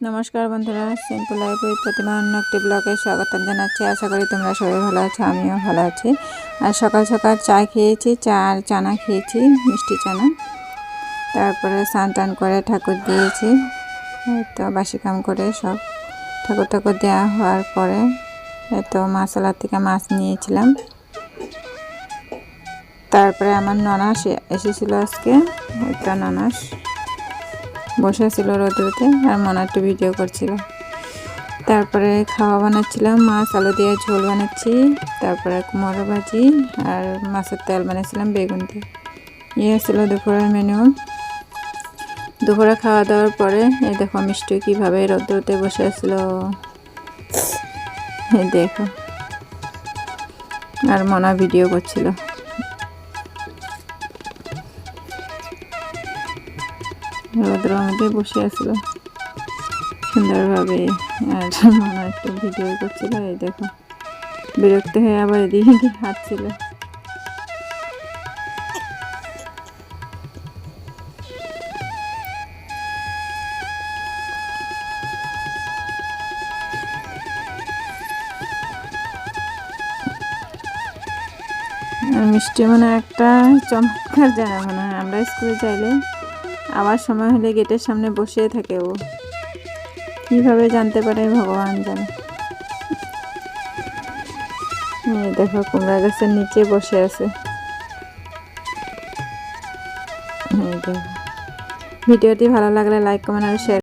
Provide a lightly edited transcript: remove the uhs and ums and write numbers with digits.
নমস্কার বন্ধুরা, simple life with প্রতিমা অন্য একটি ব্লগে স্বাগতম জানাচ্ছি। আশা করি তোমরা সবাই ভালো আছো, আমিও ভালো আছি। আর সকাল সকাল চা খেয়েছি, চা আর চানা খেয়েছি, মিষ্টি চানা। তারপরে স্নান টান করে ঠাকুর দিয়েছি, তো বাসি কাম করে সব ঠাকুর দেওয়া হওয়ার পরে তো মাছালার থেকে মাছ নিয়েছিলাম। তারপরে আমার ননাস এসেছিলো আজকে, একটা ননাস বসেছিল রোদ্রুতে, আর মনে একটু ভিডিও করছিল। তারপরে খাওয়া বানাচ্ছিলাম, মাছ আলু দিয়ে ঝোল বানাচ্ছি, তারপরে কুমড়ো ভাজি আর মাছের তেল বানিয়েছিলাম বেগুন দিয়ে। ইয়ে ছিল দুপুরের মেনু। দুপুরে খাওয়া দাওয়ার পরে এই দেখো মিষ্টি কীভাবে রোদ্রুতে বসে আসলো, এই দেখো। আর মনা ভিডিও করছিল। রোদ্রের মধ্যে বসে আসলো সুন্দরভাবে, আর মনে একটু ভিডিও করছিল। এই দেখো বিরক্ত হয়ে আবার এদিকে হাঁটছিল। আর মিষ্টি মনে একটা চমৎকার জায়গা মনে হয়। আমরা স্কুলে চাইলে আবার সময় হলে গেটের সামনে বসে থাকে, ও কিভাবে জানতে পারে ভগবান জানে। দেখো কুমড়া গাছের নিচে বসে আছে। ভিডিওটি ভালো লাগলে লাইক কমেন্ট আর শেয়ার।